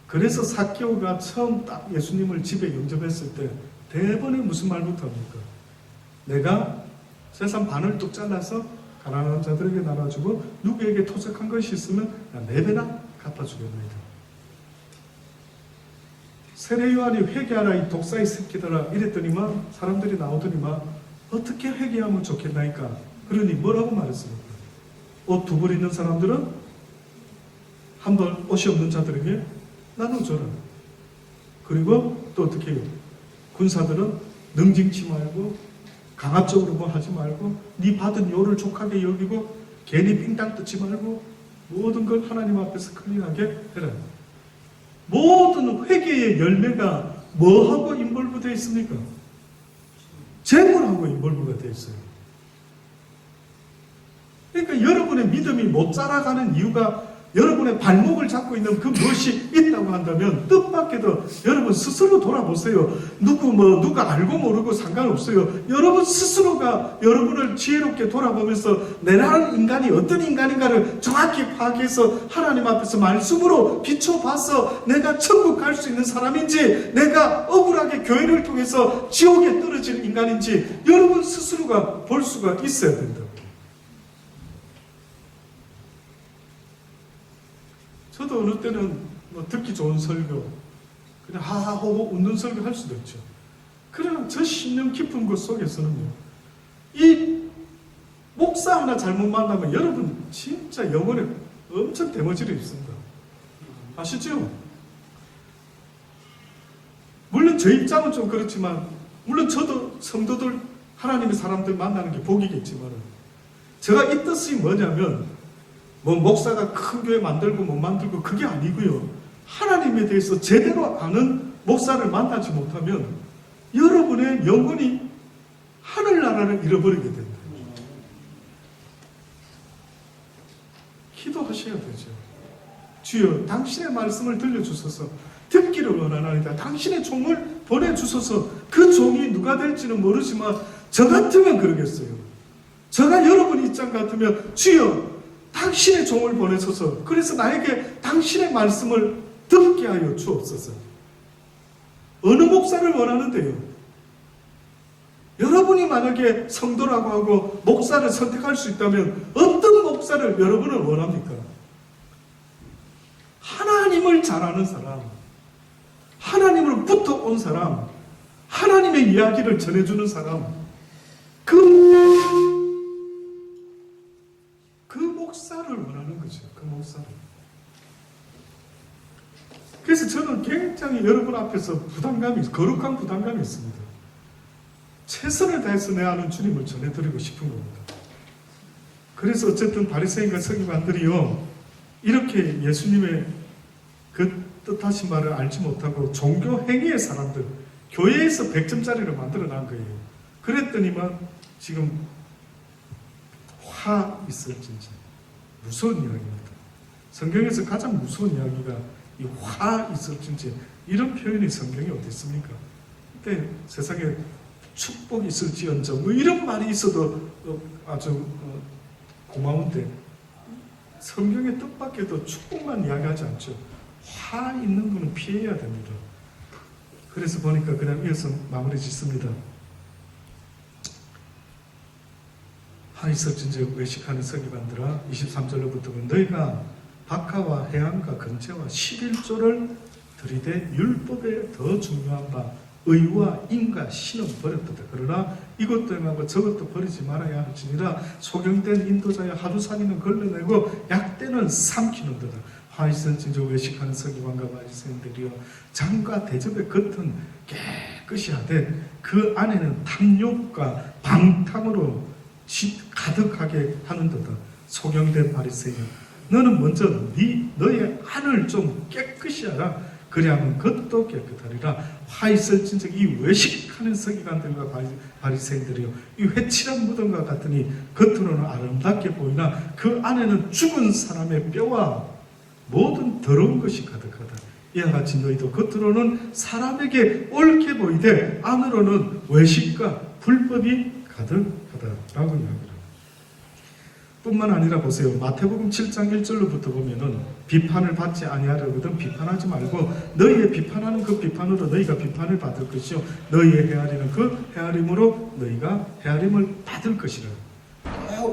그래서 삭개오가 처음 딱 예수님을 집에 영접했을 때 대번에 무슨 말부터 합니까? 내가 세상 반을 뚝 잘라서 가난한 자들에게 나눠주고 누구에게 토색한 것이 있으면 4배나 갚아주겠나이다. 세례 요한이 회개하라 이 독사의 새끼들아 이랬더니만 사람들이 나오더니만 어떻게 회개하면 좋겠나이까? 그러니 뭐라고 말했습니까? 옷 2벌 있는 사람들은 한 벌 옷이 없는 자들에게 나눠줘라. 그리고 또 어떻게 해요? 군사들은 능징치 말고 강압적으로 뭐 하지 말고 네 받은 요를 족하게 여기고 괜히 삥땅 뜯지 말고 모든 걸 하나님 앞에서 클린하게 해라. 모든 회개의 열매가 뭐하고 인볼브 되어 있습니까? 재물하고 인볼브가 되어 있어요. 그러니까 여러분의 믿음이 못 자라가는 이유가 여러분의 발목을 잡고 있는 그 무엇이 있다고 한다면 뜻밖에도 여러분 스스로 돌아보세요. 누가 알고 모르고 상관없어요. 여러분 스스로가 여러분을 지혜롭게 돌아보면서 내라는 인간이 어떤 인간인가를 정확히 파악해서 하나님 앞에서 말씀으로 비춰봐서 내가 천국 갈 수 있는 사람인지 내가 억울하게 교회를 통해서 지옥에 떨어질 인간인지 여러분 스스로가 볼 수가 있어야 된다고. 저도 어느 때는 듣기 좋은 설교, 그냥 하하호호 웃는 설교 할 수도 있죠. 그러나 저 신령 깊은 것 속에서는요, 이 목사 하나 잘못 만나면 여러분 진짜 영혼에 엄청 대머지를 입습니다. 아시죠? 물론 저 입장은 좀 그렇지만, 물론 저도 성도들, 하나님의 사람들 만나는 게 복이겠지만, 제가 이 뜻이 뭐냐면, 목사가 큰 교회 만들고 못 만들고 그게 아니고요. 하나님에 대해서 제대로 아는 목사를 만나지 못하면 여러분의 영혼이 하늘나라를 잃어버리게 된다. 기도하셔야 되죠. 주여 당신의 말씀을 들려주소서. 듣기를 원하나이다. 당신의 종을 보내주소서. 그 종이 누가 될지는 모르지만 저 같으면 그러겠어요. 저가 여러분 입장 같으면 주여 당신의 종을 보내소서. 그래서 나에게 당신의 말씀을 듣게 하여 주옵소서. 어느 목사를 원하는데요? 여러분이 만약에 성도라고 하고 목사를 선택할 수 있다면 어떤 목사를 여러분은 원합니까? 하나님을 잘 아는 사람, 하나님으로부터 온 사람, 하나님의 이야기를 전해주는 사람, 그 목사를 원하는 거죠. 그 목사를. 그래서 저는 굉장히 여러분 앞에서 거룩한 부담감이 있습니다. 최선을 다해서 내 아는 주님을 전해드리고 싶은 겁니다. 그래서 어쨌든 바리새인과 서기관들이요, 이렇게 예수님의 그 뜻하신 말을 알지 못하고 종교 행위의 사람들, 교회에서 100점짜리를 만들어 난 거예요. 그랬더니만 지금 화 있을진지. 무서운 이야기입니다. 성경에서 가장 무서운 이야기가 이 화 있을진지, 이런 표현이 성경에 어디 있습니까? 그때 세상에 축복이 있을지언정 뭐 이런 말이 있어도 아주 고마운데 성경의 뜻밖에도 축복만 이야기하지 않죠. 화 있는 분은 피해야 됩니다. 그래서 보니까 그냥 이어서 마무리 짓습니다. 화 있을진즉 외식하는 서기관들아, 23절로부터 너희가 박하와 해안과 근처와 11조를 들이대 율법에 더 중요한 바 의와 인과 신은 버렸도다. 그러나 이것도 행하고 저것도 버리지 말아야 할지니라. 소경된 인도자여 하루살이는 걸러내고 약대는 삼키는도다. 화 있을진즉 외식하는 서기관과 바리새인들이여, 장과 대접의 겉은 깨끗이 하되 그 안에는 탐욕과 방탕으로 가득하게 하는도다. 소경된 바리새인여, 너는 먼저 너의 안을 좀 깨끗이 하라. 그리하면 겉도 깨끗하리라. 화 있을진즉 이 외식하는 서기관들과 바리새인들이요, 이 회칠한 무덤과 같으니 겉으로는 아름답게 보이나 그 안에는 죽은 사람의 뼈와 모든 더러운 것이 가득하다. 이와 같이 너희도 겉으로는 사람에게 옳게 보이되 안으로는 외식과 불법이 가득하다라고 이야기합니다. 뿐만 아니라 보세요. 마태복음 7장 1절로부터 보면은 비판을 받지 아니하려거든 비판하지 말고 너희의 비판하는 그 비판으로 너희가 비판을 받을 것이요 너희의 헤아리는 그 헤아림으로 너희가 헤아림을 받을 것이라.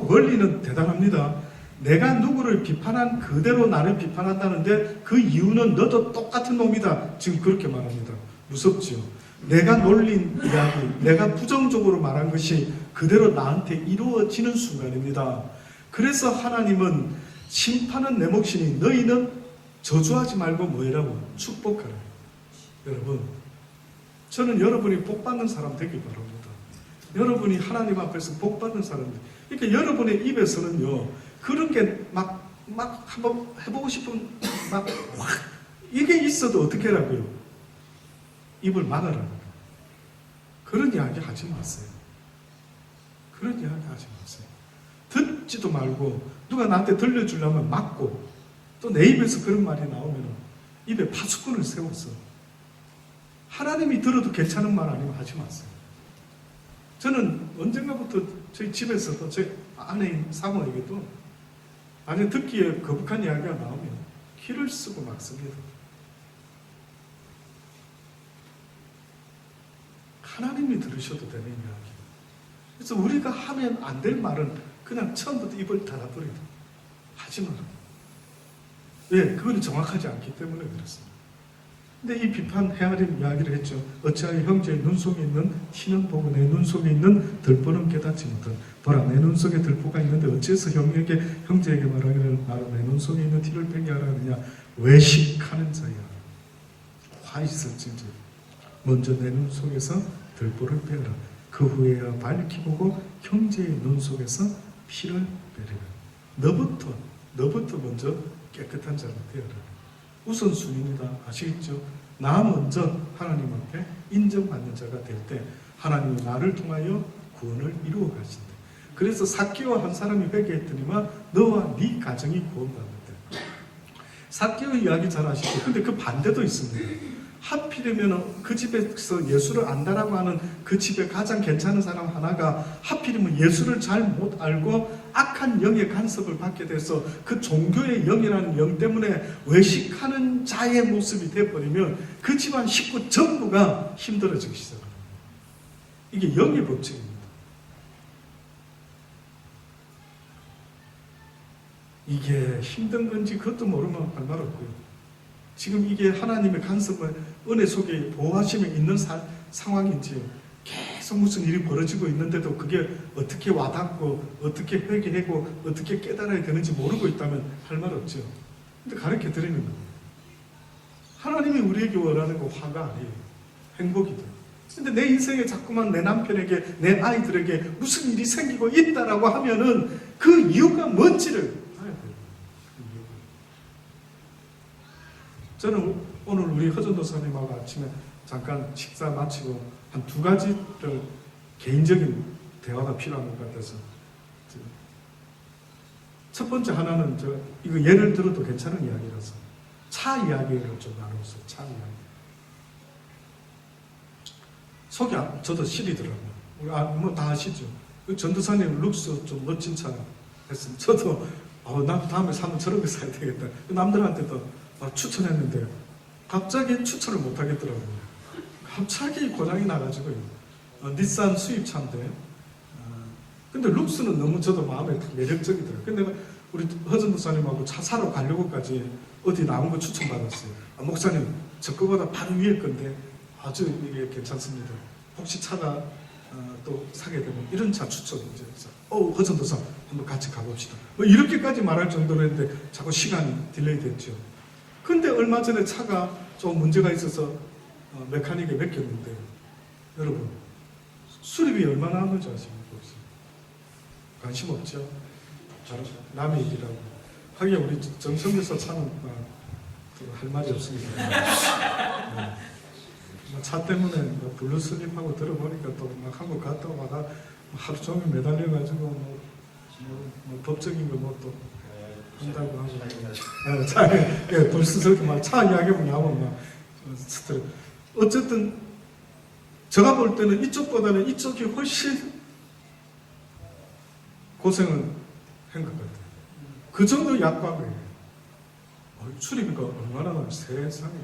원리는 대단합니다. 내가 누구를 비판한 그대로 나를 비판한다는데 그 이유는 너도 똑같은 놈이다. 지금 그렇게 말합니다. 무섭지요. 내가 놀린 이야기, 내가 부정적으로 말한 것이 그대로 나한테 이루어지는 순간입니다. 그래서 하나님은 심판은 내 몫이니 너희는 저주하지 말고 뭐해라고? 축복하라. 여러분, 저는 여러분이 복받는 사람 되길 바랍니다. 여러분이 하나님 앞에서 복받는 사람들. 그러니까 여러분의 입에서는요, 그런 게 막 한번 해보고 싶은 이게 있어도 어떻게 하라고요? 입을 막아라. 그런 이야기 하지 마세요. 그런 이야기 하지 마세요. 듣지도 말고 누가 나한테 들려주려면 막고, 또 내 입에서 그런 말이 나오면 입에 파수꾼을 세워서 하나님이 들어도 괜찮은 말 아니면 하지 마세요. 저는 언젠가부터 저희 집에서도 제 아내인 사모에게도 아니 듣기에 거북한 이야기가 나오면 키를 쓰고 막습니다. 하나님이 들으셔도 되는 이야기. 그래서 우리가 하면 안 될 말은 그냥 처음부터 입을 닫아버리다. 하지 마라. 왜? 그건 정확하지 않기 때문에 그렇습니다. 근데 이 비판 헤아림 이야기를 했죠. 어찌하여 형제의 눈 속에 있는 티는 보고 내 눈 속에 있는 들보는 깨닫지 못한. 보라, 내 눈 속에 들보가 있는데 어째서 형제에게 말하기를 나로 내 눈 속에 있는 티를 빼게 하라 하느냐. 외식하는 자야. 화 있을진지 먼저 내 눈 속에서 들보를 빼라. 그 후에야 밝히 보고 형제의 눈 속에서 피를 빼리라. 너부터 먼저 깨끗한 자가 되어라. 우선순위입니다. 아시겠죠? 나 먼저 하나님 앞에 인정받는 자가 될 때 하나님이 나를 통하여 구원을 이루어 가신다. 그래서 삭개오 한 사람이 회개했더니만 너와 네 가정이 구원받는다. 삭개오 이야기 잘 아시죠? 근데 그 반대도 있습니다. 하필이면 그 집에서 예수를 안다라고 하는 그 집에 가장 괜찮은 사람 하나가 하필이면 예수를 잘 못 알고 악한 영의 간섭을 받게 돼서 그 종교의 영이라는 영 때문에 외식하는 자의 모습이 되어버리면 그 집안 식구 전부가 힘들어지기 시작합니다. 이게 영의 법칙입니다. 이게 힘든 건지 그것도 모르면 할 말 없고요. 지금 이게 하나님의 간섭을 은혜 속에 보호하심에 있는 상황인지 계속 무슨 일이 벌어지고 있는데도 그게 어떻게 와닿고 어떻게 회개하고 어떻게 깨달아야 되는지 모르고 있다면 할 말 없죠. 근데 가르쳐 드리는 겁니다. 하나님이 우리에게 원하는 거 화가 아니에요. 행복이다. 근데 내 인생에 자꾸만 내 남편에게 내 아이들에게 무슨 일이 생기고 있다라고 하면은 그 이유가 뭔지를 저는 오늘 우리 허전도사님하고 아침에 잠깐 식사 마치고 한 두 가지를 개인적인 대화가 필요한 것 같아서 첫 번째 하나는 이거 예를 들어도 괜찮은 이야기라서 차 이야기를 좀 나눴어요. 차 이야기. 속이 저도 시리더라고요. 우리 뭐 다 아시죠? 그 전도사님 룩스 좀 멋진 차 했으면 저도 나 다음에 사면 저런 거 사야 되겠다. 남들한테도 추천했는데 갑자기 추천을 못 하겠더라고요. 갑자기 고장이 나가지고 닛산 수입차인데 근데 룩스는 너무 저도 마음에 매력적이더라고요. 근데 우리 허전도사님하고 차 사러 가려고까지 어디 나온 거 추천받았어요. 목사님 저 거보다 바로 위에 건데 아주 이게 괜찮습니다. 혹시 차가 또 사게 되면 이런 차 추천 이제 허전도사 한번 같이 가봅시다. 뭐 이렇게까지 말할 정도로 했는데 자꾸 시간이 딜레이 됐죠. 근데 얼마 전에 차가 좀 문제가 있어서 메카닉에 맡겼는데 여러분 수리비 얼마나 하는지 아십니까? 혹시? 관심 없죠? 남의 일이라고. 하긴 우리 정성교사 차는 할 말이 없습니다. 네. 차 때문에 블루 슬립하고 들어보니까 또 막 한국 갔다 오다가 하루 종일 매달려가지고 뭐 법적인 거 뭐 또 한다고 하고 벌써 저렇게 막 차 이야기하면 나오면 막 스트레스. 어쨌든 제가 볼 때는 이쪽보다는 이쪽이 훨씬 고생을 한 것 같아요. 그 정도 약박이에요. 수리비가 얼마나 나요? 세상에.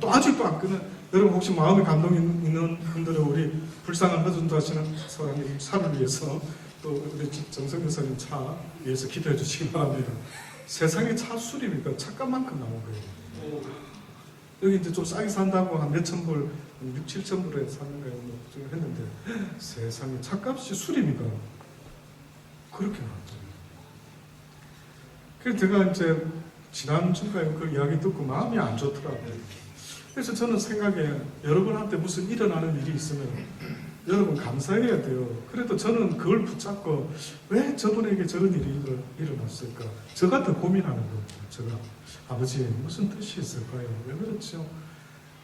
또 아직도 안 끝나. 여러분 혹시 마음에 감동 있는 분들은 우리 불쌍한 허전도 하시는 사람의 차를 위해서 또 우리 정성교사님 차 위해서 기도해 주시기 바랍니다. 세상에 차 수리비가 차값만큼 나온 거예요. 여기 이제 좀 싸게 산다고 한 몇천 불, 6, 7천 불에 사는 거예요. 좀 했는데 세상에 차값이 수리비가 그렇게 나왔더라고요. 그래서 제가 이제 지난주까지 그 이야기 듣고 마음이 안 좋더라고요. 그래서 저는 생각에 여러분한테 무슨 일어나는 일이 있으면 여러분 감사해야 돼요. 그래도 저는 그걸 붙잡고 왜 저분에게 저런 일이 일어났을까? 제가 더 고민하는 겁니다. 제가 아버지 무슨 뜻이 있을까요? 왜 그렇죠?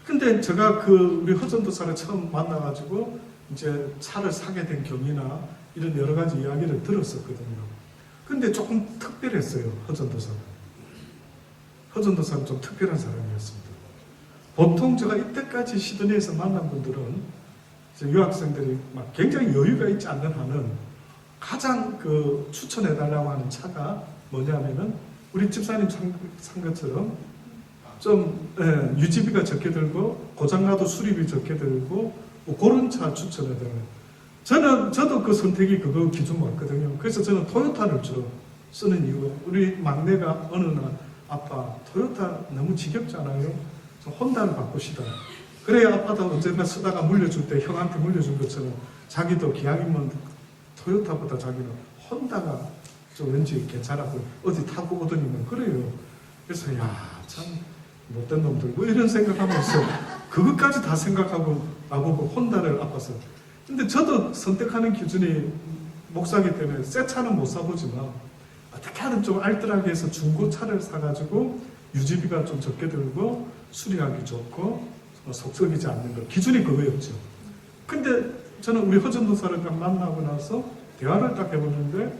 근데 제가 우리 허전도사를 처음 만나가지고 이제 차를 사게 된 경위나 이런 여러 가지 이야기를 들었었거든요. 근데 조금 특별했어요. 허전도사는 좀 특별한 사람이었습니다. 보통 제가 이때까지 시드니에서 만난 분들은 유학생들이 막 굉장히 여유가 있지 않는 한은 가장 추천해달라고 하는 차가 뭐냐면은 우리 집사님 산 것처럼 좀 유지비가 적게 들고 고장나도 수리비 적게 들고 뭐 그런 차 추천해달라고. 저도 그 선택이 그거 기준 맞거든요. 그래서 저는 토요타를 주로 쓰는 이유가 우리 막내가 어느 날 아빠 토요타 너무 지겹지 않아요? 좀 혼다를 바꾸시다. 그래야 아빠도 언젠가 쓰다가 물려줄 때 형한테 물려준 것처럼 자기도 기왕이면 토요타보다 자기는 혼다가 좀 왠지 괜찮아서 어디 타고 오더니만 그래요. 그래서 참 못된 놈들 뭐 이런 생각하면서 그것까지 다 생각하고 나보고 혼다를 아빠서. 근데 저도 선택하는 기준이 목사기 때문에 새 차는 못 사보지만 어떻게 하든 좀 알뜰하게 해서 중고차를 사가지고 유지비가 좀 적게 들고 수리하기 좋고 속썩이지 않는 거 기준이 그거였죠. 근데 저는 우리 허전도사를 딱 만나고 나서 대화를 딱 해보는데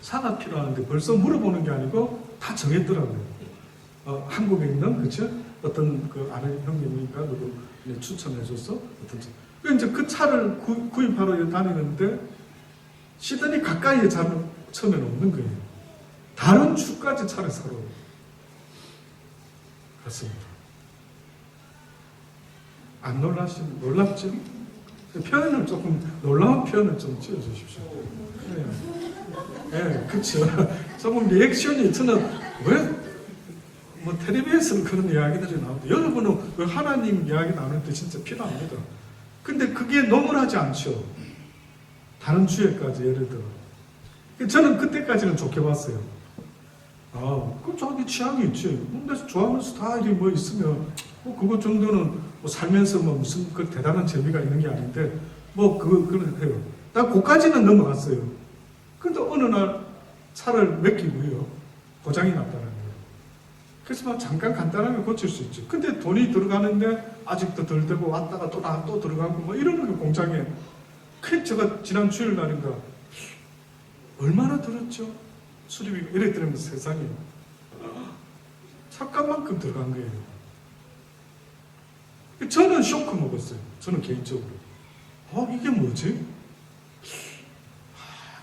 차가 필요하는데 벌써 물어보는 게 아니고 다 정했더라고요. 한국에 있는 그쵸? 어떤 그 아는 형님이니까 누구 추천해줘서 이제 그 차를 구입하러 다니는데 시드니 가까이에 차는 처음에는 없는 거예요. 다른 주까지 차를 사러 갔습니다. 안 놀랍죠? 표현을 조금 놀라운 표현을 좀 지어주십시오. 네, 그렇죠. 조금 리액션이 저는 왜 뭐 텔레비에서는 그런 이야기들이 나오는데 여러분은 그 하나님 이야기 나눌 때 진짜 필요합니다. 근데 그게 너무나지 않죠. 다른 주에까지 예를 들어. 저는 그때까지는 좋게 봤어요. 그럼 자기 취향이 있지. 근데 좋아하는 스타일이 뭐 있으면 뭐 그것 정도는 뭐 살면서 뭐 무슨 그 대단한 재미가 있는 게 아닌데 뭐 그런 해요. 난 그까지는 넘어갔어요. 근데 어느 날 차를 맡기고요. 고장이 났다는 거예요. 그래서 막 잠깐 간단하게 고칠 수 있죠. 근데 돈이 들어가는데 아직도 덜 되고 왔다가 또 들어가고 뭐 이러는 거 공장에. 그 제가 지난 주일 날인가 얼마나 들었죠? 수리비가 이랬더니 세상에 잠깐만큼 들어간 거예요. 저는 쇼크 먹었어요. 저는 개인적으로. 이게 뭐지?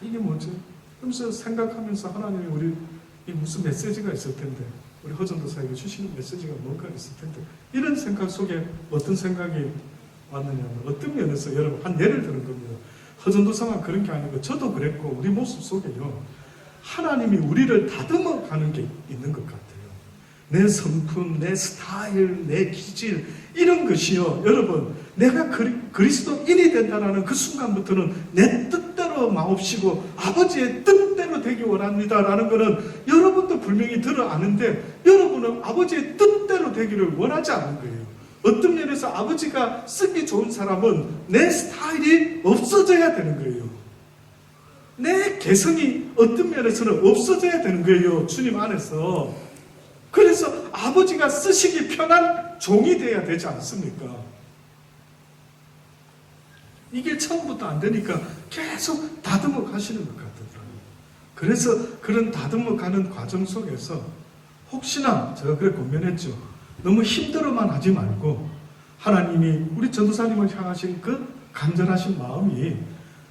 이게 뭐지? 그러면서 생각하면서 하나님이 우리 무슨 메시지가 있을 텐데 우리 허전도사에게 주시는 메시지가 뭔가 있을 텐데 이런 생각 속에 어떤 생각이 왔느냐면 어떤 면에서 여러분 한 예를 드는 겁니다. 허전도사만 그런 게 아니고 저도 그랬고 우리 모습 속에요. 하나님이 우리를 다듬어 가는 게 있는 것 같아요. 내 성품, 내 스타일, 내 기질 이런 것이요. 여러분 내가 그리스도인이 된다는 그 순간부터는 내 뜻대로 마옵시고 아버지의 뜻대로 되기 원합니다라는 것은 여러분도 분명히 들어 아는데 여러분은 아버지의 뜻대로 되기를 원하지 않는 거예요. 어떤 면에서 아버지가 쓰기 좋은 사람은 내 스타일이 없어져야 되는 거예요. 내 개성이 어떤 면에서는 없어져야 되는 거예요. 주님 안에서. 그래서 아버지가 쓰시기 편한 종이 돼야 되지 않습니까? 이게 처음부터 안 되니까 계속 다듬어 가시는 것 같더라고요. 그래서 그런 다듬어 가는 과정 속에서 혹시나 제가 그래 권면했죠. 너무 힘들어만 하지 말고 하나님이 우리 전도사님을 향하신 그 간절하신 마음이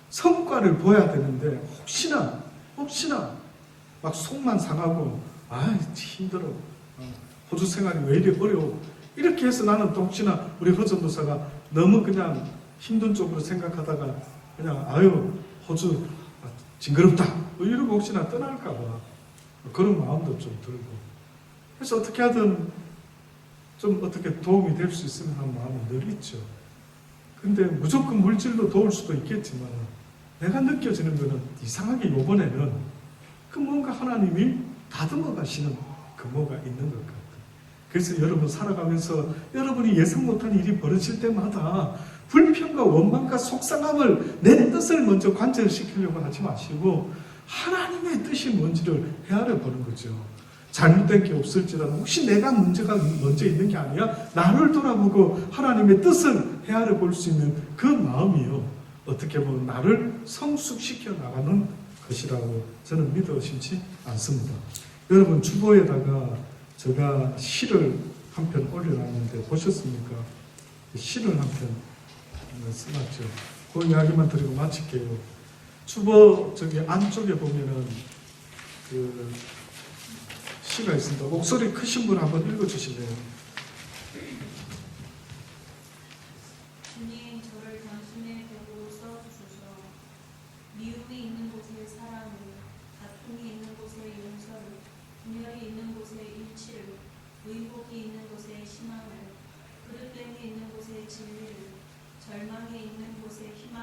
성과를 보여야 되는데 혹시나 막 속만 상하고 힘들어. 호주 생활이 왜 이리 어려워. 이렇게 해서 나는 또 혹시나 우리 허전도사가 너무 그냥 힘든 쪽으로 생각하다가 그냥 호주 징그럽다. 뭐 이러고 혹시나 떠날까봐 그런 마음도 좀 들고. 그래서 어떻게 하든 좀 어떻게 도움이 될 수 있으면 하는 마음은 늘 있죠. 근데 무조건 물질로 도울 수도 있겠지만 내가 느껴지는 거는 이상하게 이번에는 그 뭔가 하나님이 다듬어 가시는 그 뭐가 있는 것 같아요. 그래서 여러분 살아가면서 여러분이 예상 못한 일이 벌어질 때마다 불평과 원망과 속상함을 내 뜻을 먼저 관철시키려고 하지 마시고 하나님의 뜻이 뭔지를 헤아려 보는 거죠. 잘못된 게 없을지라도 혹시 내가 문제가 먼저 있는 게 아니야? 나를 돌아보고 하나님의 뜻을 헤아려 볼 수 있는 그 마음이요. 어떻게 보면 나를 성숙시켜 나가는 것이라고 저는 믿어 심지 않습니다. 여러분 주보에다가 제가 시를 한 편 올려놨는데 보셨습니까? 시를 한 편 써놨죠. 그 이야기만 드리고 마칠게요. 주보 저기 안쪽에 보면은 그 시가 있습니다. 목소리 크신 분 한번 읽어주실래요? 주님, 저를 당신의 벽으로 써주소서. 미움이 있는 곳에 사랑을, 다툼이 있는 곳에 용서를, 분열이 있는 곳에 일치를, 의복이 있는 곳에 희망을, 그릇됨이 있는 곳에 진리를, 절망이 있는 곳에 희망을